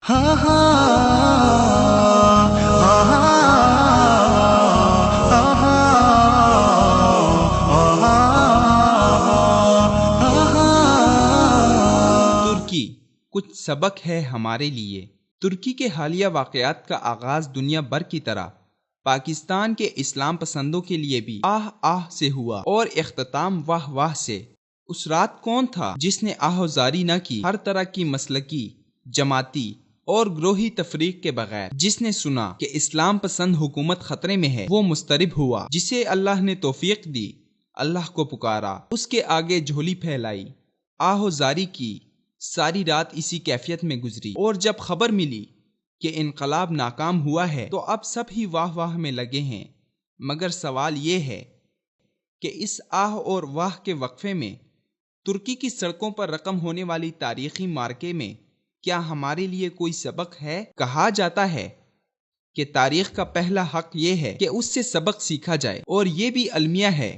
ہاں ہاں ترکی کچھ سبق ہے ہمارے لیے۔ ترکی کے حالیہ واقعات کا آغاز دنیا بھر کی طرح پاکستان کے اسلام پسندوں کے لیے بھی آہ آہ سے ہوا اور اختتام واہ واہ سے۔ اس رات کون تھا جس نے آہوزاری نہ کی، ہر طرح کی مسلکی، جماعتی اور گروہی تفریق کے بغیر؟ جس نے سنا کہ اسلام پسند حکومت خطرے میں ہے، وہ مضطرب ہوا۔ جسے اللہ نے توفیق دی، اللہ کو پکارا، اس کے آگے جھولی پھیلائی، آہوزاری کی، ساری رات اسی کیفیت میں گزری۔ اور جب خبر ملی کہ انقلاب ناکام ہوا ہے تو اب سب ہی واہ واہ میں لگے ہیں۔ مگر سوال یہ ہے کہ اس آہ اور واہ کے وقفے میں ترکی کی سڑکوں پر رقم ہونے والی تاریخی معرکے میں کیا ہمارے لیے کوئی سبق ہے؟ کہا جاتا ہے کہ تاریخ کا پہلا حق یہ ہے کہ اس سے سبق سیکھا جائے، اور یہ بھی المیہ ہے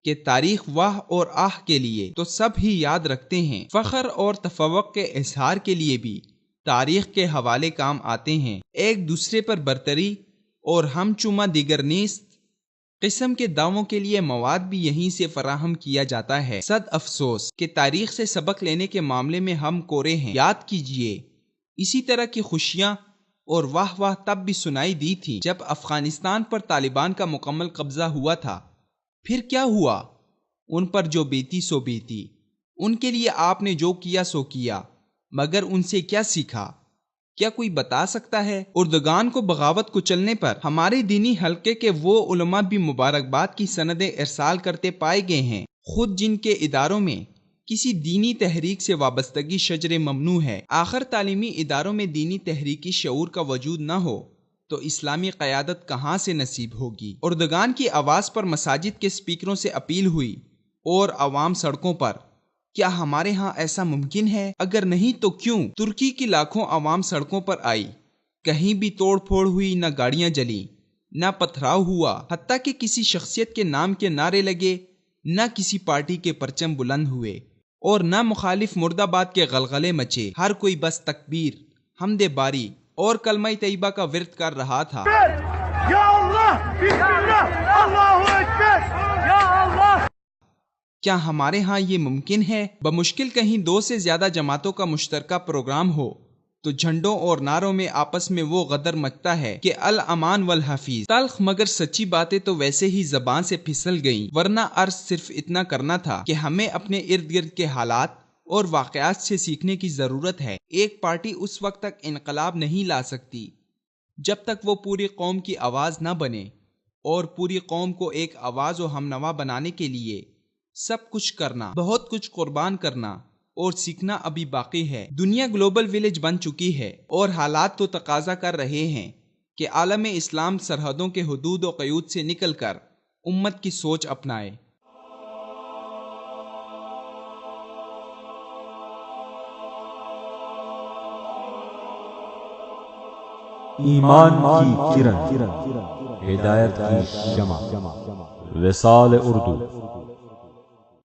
کہ تاریخ واہ اور آہ کے لیے تو سب ہی یاد رکھتے ہیں، فخر اور تفوق کے اظہار کے لیے بھی تاریخ کے حوالے کام آتے ہیں۔ ایک دوسرے پر برتری اور ہم چما دیگر نیست قسم کے دعووں کے لیے مواد بھی یہیں سے فراہم کیا جاتا ہے۔ صد افسوس کہ تاریخ سے سبق لینے کے معاملے میں ہم کورے ہیں۔ یاد کیجئے، اسی طرح کی خوشیاں اور واہ واہ تب بھی سنائی دی تھی جب افغانستان پر طالبان کا مکمل قبضہ ہوا تھا۔ پھر کیا ہوا؟ ان پر جو بیتی سو بیتی، ان کے لیے آپ نے جو کیا سو کیا، مگر ان سے کیا سیکھا؟ کیا کوئی بتا سکتا ہے؟ اردگان کو بغاوت کچلنے پر ہمارے دینی حلقے کے وہ علماء بھی مبارکباد کی سندیں ارسال کرتے پائے گئے ہیں، خود جن کے اداروں میں کسی دینی تحریک سے وابستگی شجر ممنوع ہے۔ آخر تعلیمی اداروں میں دینی تحریکی شعور کا وجود نہ ہو تو اسلامی قیادت کہاں سے نصیب ہوگی؟ اردگان کی آواز پر مساجد کے سپیکروں سے اپیل ہوئی اور عوام سڑکوں پر۔ کیا ہمارے ہاں ایسا ممکن ہے؟ اگر نہیں تو کیوں؟ ترکی کی لاکھوں عوام سڑکوں پر آئی، کہیں بھی توڑ پھوڑ ہوئی، نہ گاڑیاں جلیں، نہ پتھراؤ ہوا، حتیٰ کہ کسی شخصیت کے نام کے نعرے لگے، نہ کسی پارٹی کے پرچم بلند ہوئے، اور نہ مخالف مرد آباد کے غلغلے مچے۔ ہر کوئی بس تکبیر، حمد باری اور کلمہ طیبہ کا ورد کر رہا تھا۔ یا اللہ، بسم اللہ، اللہ اکبر، یا اللہ۔ کیا ہمارے ہاں یہ ممکن ہے؟ بمشکل کہیں 2 سے زیادہ جماعتوں کا مشترکہ پروگرام ہو تو جھنڈوں اور نعروں میں آپس میں وہ غدر مچتا ہے کہ الامان والحفیظ۔ تلخ مگر سچی باتیں تو ویسے ہی زبان سے پھسل گئیں، ورنہ عرض صرف اتنا کرنا تھا کہ ہمیں اپنے ارد گرد کے حالات اور واقعات سے سیکھنے کی ضرورت ہے۔ ایک پارٹی اس وقت تک انقلاب نہیں لا سکتی جب تک وہ پوری قوم کی آواز نہ بنے، اور پوری قوم کو ایک آواز و ہمنوا بنانے کے لیے سب کچھ کرنا، بہت کچھ قربان کرنا اور سیکھنا ابھی باقی ہے۔ دنیا گلوبل ولیج بن چکی ہے، اور حالات تو تقاضا کر رہے ہیں کہ عالم اسلام سرحدوں کے حدود و قیود سے نکل کر امت کی سوچ اپنائے۔ ایمان کی کرن، ہدایت کی شمع، وصال اردو۔